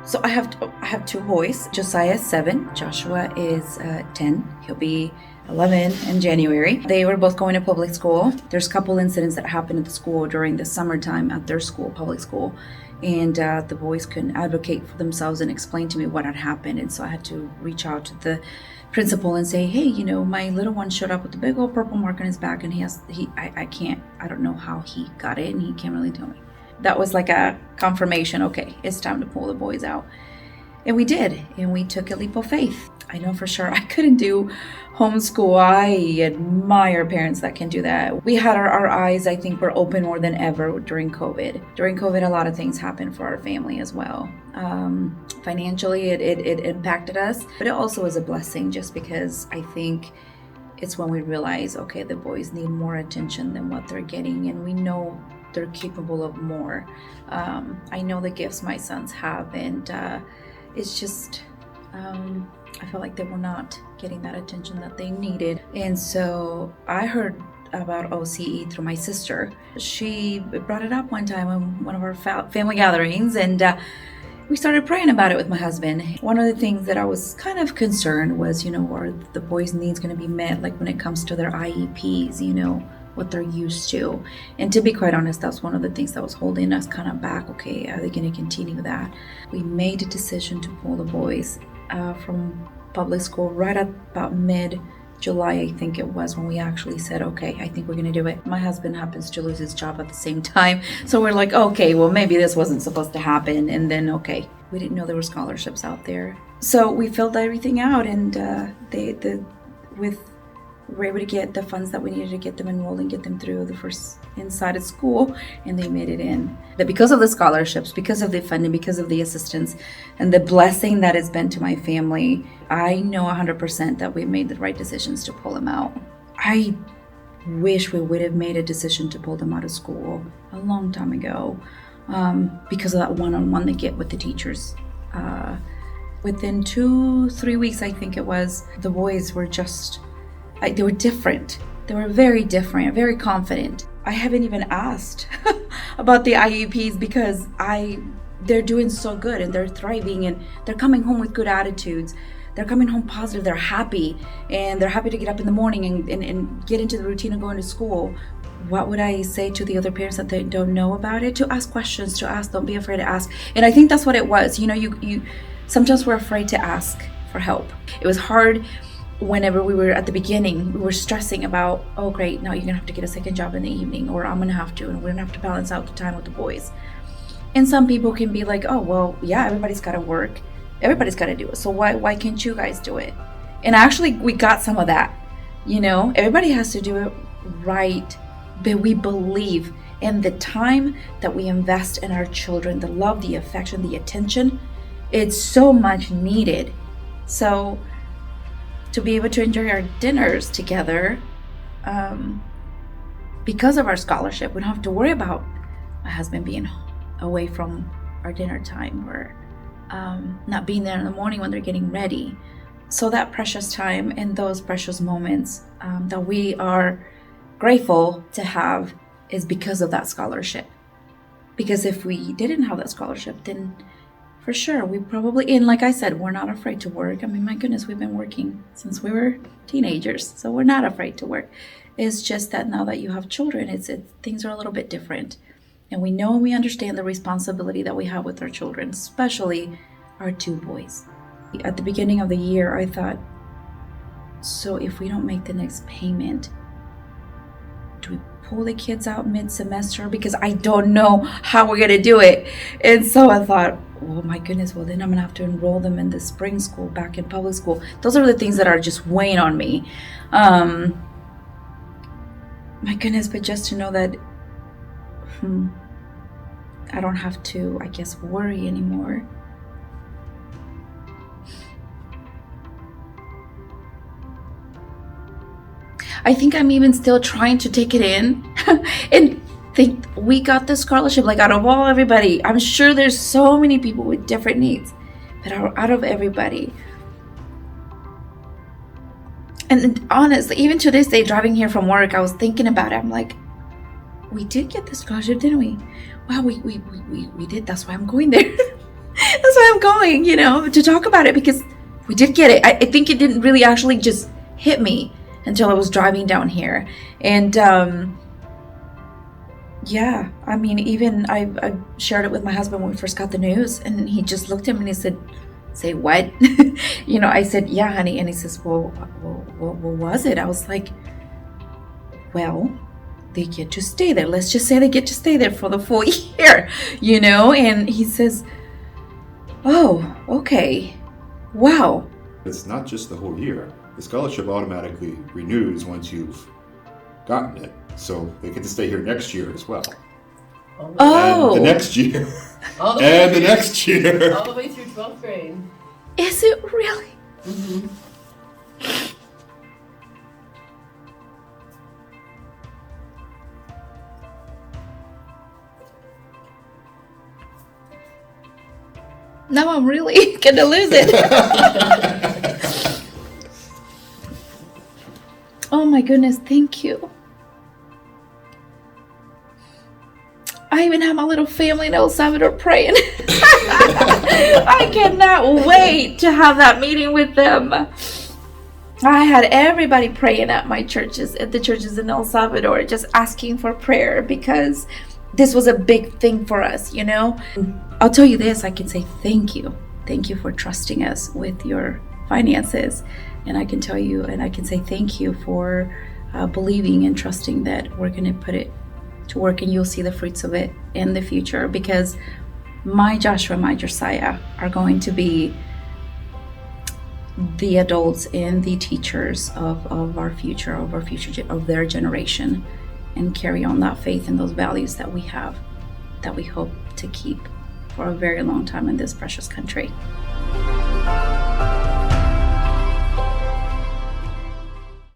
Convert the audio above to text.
So I have two boys. Josiah is 7. Joshua is 10. He'll be 11 in January. They were both going to public school. There's a couple incidents that happened at the school during the summertime at their school, public school, and the boys couldn't advocate for themselves and explain to me what had happened. And so I had to reach out to the principal and say, hey, my little one showed up with a big old purple mark on his back, and I don't know how he got it, and he can't really tell me. That was like a confirmation. Okay, it's time to pull the boys out. And we did, and we took a leap of faith. I know for sure I couldn't do homeschool. I admire parents that can do that. We had our eyes, I think, were open more than ever during COVID. During COVID, a lot of things happened for our family as well. Financially, it impacted us, but it also was a blessing just because I think it's when we realize, okay, the boys need more attention than what they're getting, and we know they're capable of more. I know the gifts my sons have, and it's just, I felt like they were not getting that attention that they needed. And so I heard about OCE through my sister. She brought it up one time in one of our family gatherings, and we started praying about it with my husband. One of the things that I was kind of concerned was, are the boys' needs going to be met, like when it comes to their IEPs, what they're used to. And to be quite honest, that's one of the things that was holding us kind of back. Okay, are they going to continue that? We made a decision to pull the boys from public school right at about mid-July, I think it was, when we actually said, okay, I think we're going to do it. My husband happens to lose his job at the same time. So we're like, okay, well, maybe this wasn't supposed to happen. And then, okay, we didn't know there were scholarships out there. So we filled everything out, and we were able to get the funds that we needed to get them enrolled and get them through the first inside of school, and they made it in. But because of the scholarships, because of the funding, because of the assistance, and the blessing that it's been to my family, I know 100% that we made the right decisions to pull them out. I wish we would have made a decision to pull them out of school a long time ago, because of that one-on-one they get with the teachers. Within 2-3 weeks, I think it was, the boys were just, they were different. They were very different, very confident. I haven't even asked about the IEPs because they're doing so good, and they're thriving, and they're coming home with good attitudes. They're coming home positive. They're happy, and they're happy to get up in the morning and get into the routine of going to school. What would I say to the other parents that they don't know about it? To ask questions, to ask. Don't be afraid to ask. And I think that's what it was. You sometimes we're afraid to ask for help. It was hard. Whenever we were at the beginning, we were stressing about, oh great, now you're gonna have to get a second job in the evening, or I'm gonna have to, and we're gonna have to balance out the time with the boys. And some people can be like, oh well, yeah, everybody's gotta work, everybody's gotta do it, so why can't you guys do it? And actually we got some of that, everybody has to do it right, but we believe in the time that we invest in our children, the love, the affection, the attention. It's so much needed. So to be able to enjoy our dinners together, because of our scholarship, we don't have to worry about my husband being away from our dinner time, or not being there in the morning when they're getting ready. So that precious time and those precious moments that we are grateful to have is because of that scholarship. Because if we didn't have that scholarship, then for sure, we probably, and like I said, we're not afraid to work. I mean, my goodness, we've been working since we were teenagers, so we're not afraid to work. It's just that now that you have children, things are a little bit different. And we know and we understand the responsibility that we have with our children, especially our 2 boys. At the beginning of the year, I thought, so if we don't make the next payment, do we pull the kids out mid-semester? Because I don't know how we're going to do it. And so I thought, oh my goodness, well then I'm gonna have to enroll them in the spring school back in public school. Those are the things that are just weighing on me. My goodness, but just to know that I don't have to, I guess, worry anymore. I think I'm even still trying to take it in and think we got the scholarship, like out of everybody. I'm sure there's so many people with different needs, but out of everybody. And honestly, even to this day, driving here from work, I was thinking about it. I'm like, we did get the scholarship, didn't we? Wow, we did. That's why I'm going there. That's why I'm going, to talk about it, because we did get it. I think it didn't really actually just hit me until I was driving down here. And yeah, I mean, even I shared it with my husband when we first got the news, and he just looked at me and he said, "Say what?" I said, "Yeah, honey." And he says, well, what was it? I was like, well, they get to stay there. Let's just say they get to stay there for the full year, And he says, "Oh, okay. Wow." It's not just the whole year. The scholarship automatically renews once you've gotten it. So they get to stay here next year as well. Oh. And the next year. The next year. All the way through 12th grade. Is it really? Mm-hmm. Now I'm really gonna lose it. Oh my goodness, thank you. I even have my little family in El Salvador praying. I cannot wait to have that meeting with them. I had everybody praying at my churches, at the churches in El Salvador, just asking for prayer, because this was a big thing for us, I'll tell you this, I can say thank you. Thank you for trusting us with your finances. And I can tell you, and I can say thank you for believing and trusting that we're going to put it to work, and you'll see the fruits of it in the future, because my Joshua, my Josiah are going to be the adults and the teachers of our future, of their generation, and carry on that faith and those values that we have, that we hope to keep for a very long time in this precious country.